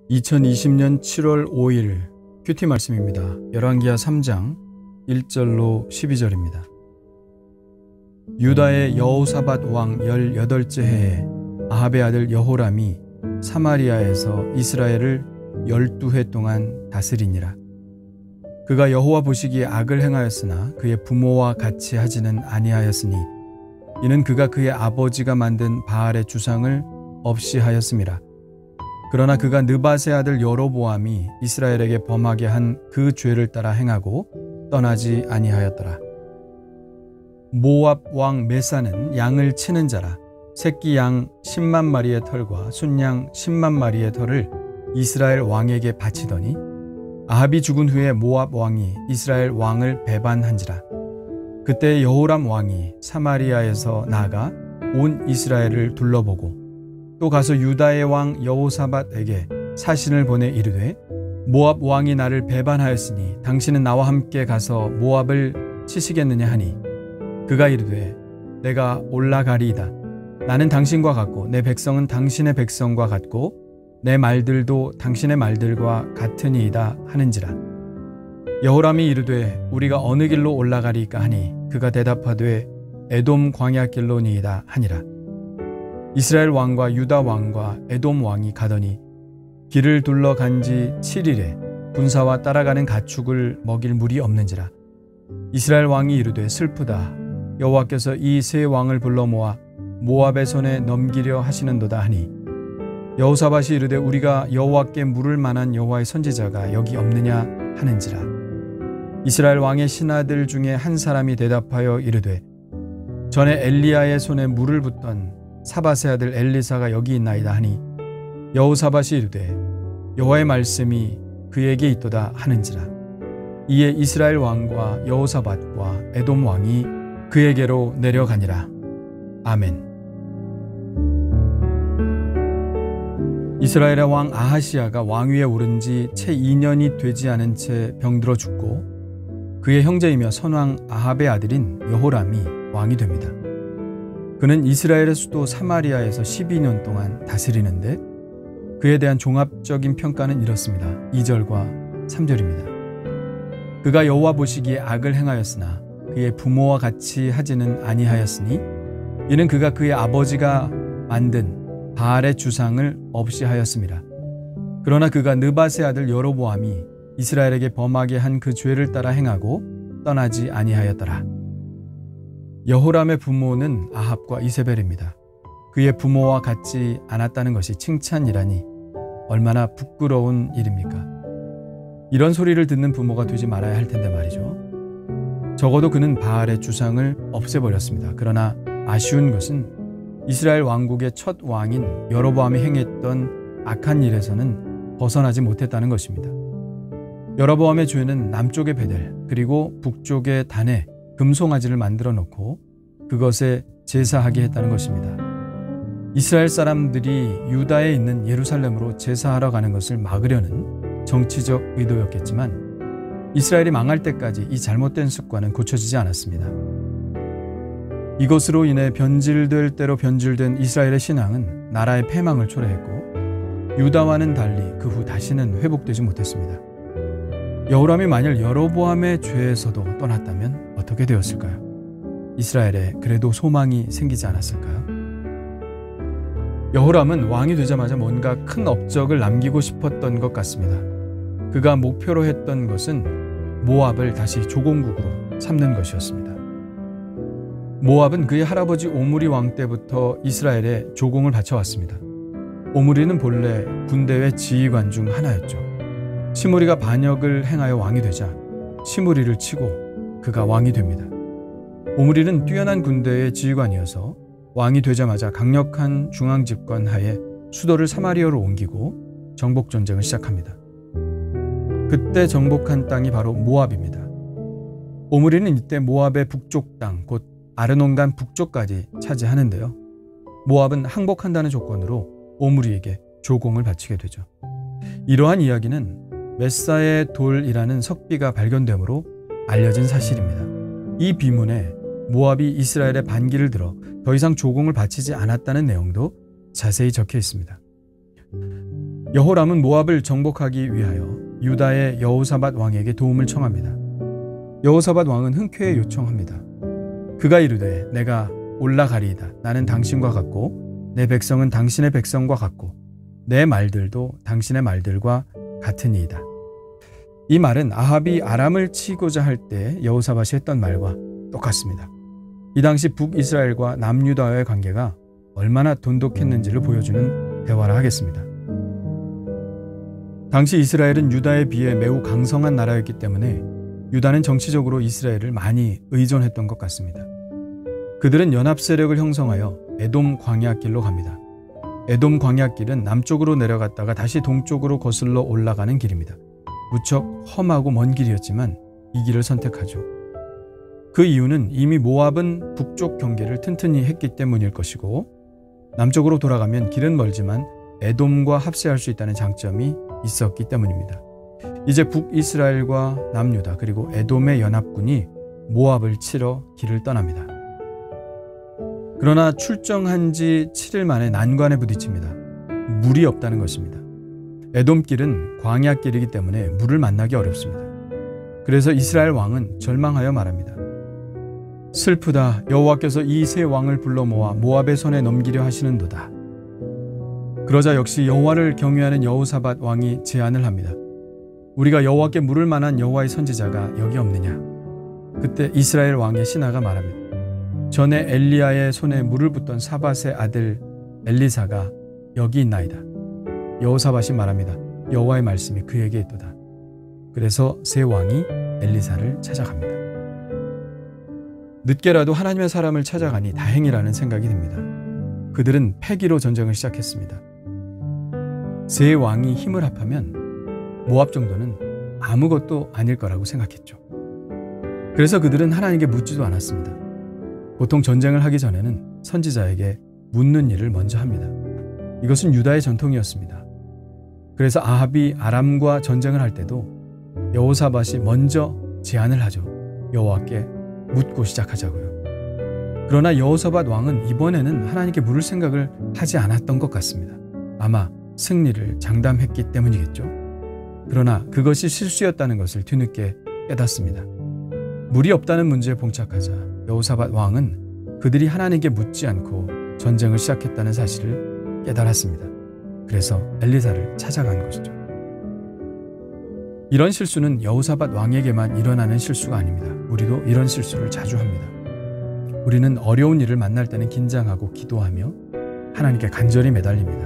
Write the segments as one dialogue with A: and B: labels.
A: 2020년 7월 5일 큐티 말씀입니다. 열왕기하 3장 1절로 12절입니다. 유다의 여호사밧 왕 18째 해에 아합의 아들 여호람이 사마리아에서 이스라엘을 12해 동안 다스리니라. 그가 여호와 보시기에 악을 행하였으나 그의 부모와 같이 하지는 아니하였으니 이는 그가 그의 아버지가 만든 바알의 주상을 없이 하였음이라. 그러나 그가 느밧의 아들 여로보암이 이스라엘에게 범하게 한 그 죄를 따라 행하고 떠나지 아니하였더라. 모압 왕 메사는 양을 치는 자라. 새끼 양 10만 마리의 털과 순양 10만 마리의 털을 이스라엘 왕에게 바치더니 아합이 죽은 후에 모압 왕이 이스라엘 왕을 배반한지라. 그때 여호람 왕이 사마리아에서 나아가 온 이스라엘을 둘러보고 또 가서 유다의 왕 여호사밧에게 사신을 보내 이르되 모압 왕이 나를 배반하였으니 당신은 나와 함께 가서 모압을 치시겠느냐 하니 그가 이르되 내가 올라가리이다. 나는 당신과 같고 내 백성은 당신의 백성과 같고 내 말들도 당신의 말들과 같으니이다 하는지라. 여호람이 이르되 우리가 어느 길로 올라가리이까 하니 그가 대답하되 에돔 광야길로니이다 하니라. 이스라엘 왕과 유다 왕과 에돔 왕이 가더니 길을 둘러간 지 7일에 군사와 따라가는 가축을 먹일 물이 없는지라. 이스라엘 왕이 이르되 슬프다. 여호와께서 이 세 왕을 불러 모아 모압의 손에 넘기려 하시는도다 하니 여호사밧이 이르되 우리가 여호와께 물을 만한 여호와의 선지자가 여기 없느냐 하는지라. 이스라엘 왕의 신하들 중에 한 사람이 대답하여 이르되 전에 엘리야의 손에 물을 붓던 사밧의 아들 엘리사가 여기 있나이다 하니 여호사밧이 이르되 여호와의 말씀이 그에게 있도다 하는지라. 이에 이스라엘 왕과 여호사밧과 에돔 왕이 그에게로 내려가니라. 아멘. 이스라엘의 왕 아하시야가 왕위에 오른 지 채 2년이 되지 않은 채 병들어 죽고 그의 형제이며 선왕 아합의 아들인 여호람이 왕이 됩니다. 그는 이스라엘의 수도 사마리아에서 12년 동안 다스리는데 그에 대한 종합적인 평가는 이렇습니다. 2절과 3절입니다. 그가 여호와 보시기에 악을 행하였으나 그의 부모와 같이 하지는 아니하였으니 이는 그가 그의 아버지가 만든 바알의 주상을 없이 하였음이라. 그러나 그가 느밧의 아들 여로보암이 이스라엘에게 범하게 한 그 죄를 따라 행하고 떠나지 아니하였더라. 여호람의 부모는 아합과 이세벨입니다. 그의 부모와 같지 않았다는 것이 칭찬이라니 얼마나 부끄러운 일입니까? 이런 소리를 듣는 부모가 되지 말아야 할 텐데 말이죠. 적어도 그는 바알의 주상을 없애버렸습니다. 그러나 아쉬운 것은 이스라엘 왕국의 첫 왕인 여로보암이 행했던 악한 일에서는 벗어나지 못했다는 것입니다. 여로보암의 죄는 남쪽의 베델 그리고 북쪽의 단에 금송아지를 만들어 놓고 그것에 제사하게 했다는 것입니다. 이스라엘 사람들이 유다에 있는 예루살렘으로 제사하러 가는 것을 막으려는 정치적 의도였겠지만 이스라엘이 망할 때까지 이 잘못된 습관은 고쳐지지 않았습니다. 이것으로 인해 변질될 대로 변질된 이스라엘의 신앙은 나라의 패망을 초래했고 유다와는 달리 그 후 다시는 회복되지 못했습니다. 여호람이 만일 여로보암의 죄에서도 떠났다면 어떻게 되었을까요? 이스라엘에 그래도 소망이 생기지 않았을까요? 여호람은 왕이 되자마자 뭔가 큰 업적을 남기고 싶었던 것 같습니다. 그가 목표로 했던 것은 모압을 다시 조공국으로 삼는 것이었습니다. 모압은 그의 할아버지 오므리 왕 때부터 이스라엘에 조공을 바쳐왔습니다. 오므리는 본래 군대의 지휘관 중 하나였죠. 시므리가 반역을 행하여 왕이 되자 시므리를 치고 그가 왕이 됩니다. 오므리는 뛰어난 군대의 지휘관이어서 왕이 되자마자 강력한 중앙집권 하에 수도를 사마리아로 옮기고 정복전쟁을 시작합니다. 그때 정복한 땅이 바로 모압입니다. 오므리는 이때 모압의 북쪽 땅, 곧 아르논강 북쪽까지 차지하는데요. 모압은 항복한다는 조건으로 오므리에게 조공을 바치게 되죠. 이러한 이야기는 메사의 돌이라는 석비가 발견되므로 알려진 사실입니다. 이 비문에 모압이 이스라엘의 반기를 들어 더 이상 조공을 바치지 않았다는 내용도 자세히 적혀 있습니다. 여호람은 모압을 정복하기 위하여 유다의 여호사밧 왕에게 도움을 청합니다. 여호사밧 왕은 흔쾌히 요청합니다. 그가 이르되 내가 올라가리이다. 나는 당신과 같고 내 백성은 당신의 백성과 같고 내 말들도 당신의 말들과 같으니이다. 이 말은 아합이 아람을 치고자 할 때 여호사밧이 했던 말과 똑같습니다. 이 당시 북이스라엘과 남유다와의 관계가 얼마나 돈독했는지를 보여주는 대화라 하겠습니다. 당시 이스라엘은 유다에 비해 매우 강성한 나라였기 때문에 유다는 정치적으로 이스라엘을 많이 의존했던 것 같습니다. 그들은 연합 세력을 형성하여 에돔 광야길로 갑니다. 에돔 광야길은 남쪽으로 내려갔다가 다시 동쪽으로 거슬러 올라가는 길입니다. 무척 험하고 먼 길이었지만 이 길을 선택하죠. 그 이유는 이미 모압은 북쪽 경계를 튼튼히 했기 때문일 것이고 남쪽으로 돌아가면 길은 멀지만 에돔과 합세할 수 있다는 장점이 있었기 때문입니다. 이제 북이스라엘과 남유다 그리고 에돔의 연합군이 모압을 치러 길을 떠납니다. 그러나 출정한 지 7일 만에 난관에 부딪힙니다. 물이 없다는 것입니다. 에돔길은 광야길이기 때문에 물을 만나기 어렵습니다. 그래서 이스라엘 왕은 절망하여 말합니다. 슬프다. 여호와께서 이 세 왕을 불러 모아 모압의 손에 넘기려 하시는도다. 그러자 역시 여호와를 경외하는 여호사밧 왕이 제안을 합니다. 우리가 여호와께 물을 만한 여호와의 선지자가 여기 없느냐? 그때 이스라엘 왕의 신하가 말합니다. 전에 엘리야의 손에 물을 붓던 사밧의 아들 엘리사가 여기 있나이다. 여호사밧이 말합니다. 여호와의 말씀이 그에게 있도다. 그래서 세 왕이 엘리사를 찾아갑니다. 늦게라도 하나님의 사람을 찾아가니 다행이라는 생각이 듭니다. 그들은 패기로 전쟁을 시작했습니다. 세 왕이 힘을 합하면 모압 정도는 아무것도 아닐 거라고 생각했죠. 그래서 그들은 하나님께 묻지도 않았습니다. 보통 전쟁을 하기 전에는 선지자에게 묻는 일을 먼저 합니다. 이것은 유다의 전통이었습니다. 그래서 아합이 아람과 전쟁을 할 때도 여호사밧이 먼저 제안을 하죠. 여호와께 묻고 시작하자고요. 그러나 여호사밧 왕은 이번에는 하나님께 물을 생각을 하지 않았던 것 같습니다. 아마 승리를 장담했기 때문이겠죠. 그러나 그것이 실수였다는 것을 뒤늦게 깨닫습니다. 물이 없다는 문제에 봉착하자 여호사밧 왕은 그들이 하나님께 묻지 않고 전쟁을 시작했다는 사실을 깨달았습니다. 그래서 엘리사를 찾아간 것이죠. 이런 실수는 여호사밧 왕에게만 일어나는 실수가 아닙니다. 우리도 이런 실수를 자주 합니다. 우리는 어려운 일을 만날 때는 긴장하고 기도하며 하나님께 간절히 매달립니다.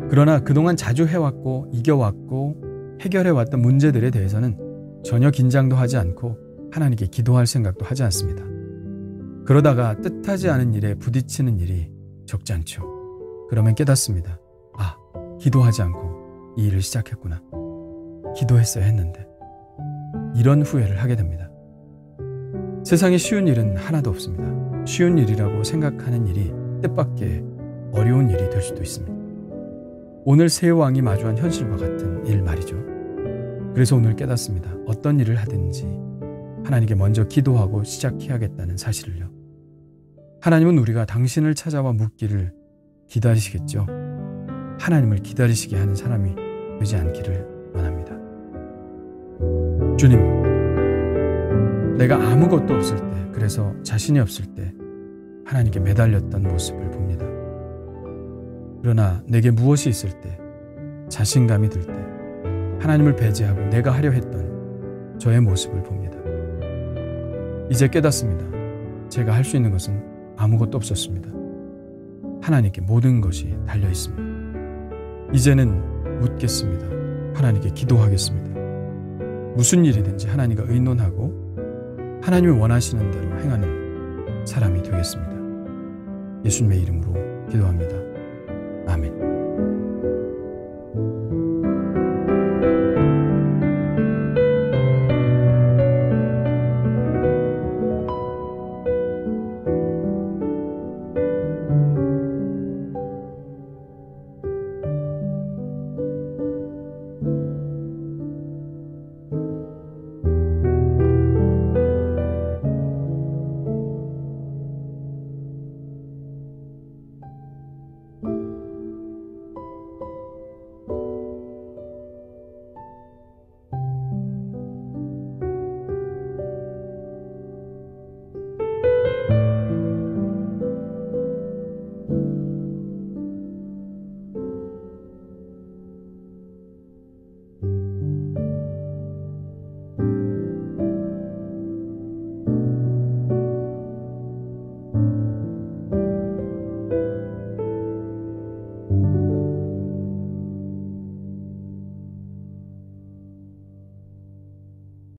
A: 그러나 그동안 자주 해왔고 이겨왔고 해결해왔던 문제들에 대해서는 전혀 긴장도 하지 않고 하나님께 기도할 생각도 하지 않습니다. 그러다가 뜻하지 않은 일에 부딪히는 일이 적지 않죠. 그러면 깨닫습니다. 아, 기도하지 않고 이 일을 시작했구나. 기도했어야 했는데. 이런 후회를 하게 됩니다. 세상에 쉬운 일은 하나도 없습니다. 쉬운 일이라고 생각하는 일이 뜻밖의 어려운 일이 될 수도 있습니다. 오늘 세 왕이 마주한 현실과 같은 일 말이죠. 그래서 오늘 깨닫습니다. 어떤 일을 하든지 하나님께 먼저 기도하고 시작해야겠다는 사실을요. 하나님은 우리가 당신을 찾아와 묻기를 기다리시겠죠. 하나님을 기다리시게 하는 사람이 되지 않기를 원합니다. 주님, 내가 아무것도 없을 때, 그래서 자신이 없을 때 하나님께 매달렸던 모습을 봅니다. 그러나 내게 무엇이 있을 때, 자신감이 들 때 하나님을 배제하고 내가 하려 했던 저의 모습을 봅니다. 이제 깨닫습니다. 제가 할 수 있는 것은 아무것도 없었습니다. 하나님께 모든 것이 달려 있습니다. 이제는 묻겠습니다. 하나님께 기도하겠습니다. 무슨 일이든지 하나님과 의논하고 하나님이 원하시는 대로 행하는 사람이 되겠습니다. 예수님의 이름으로 기도합니다.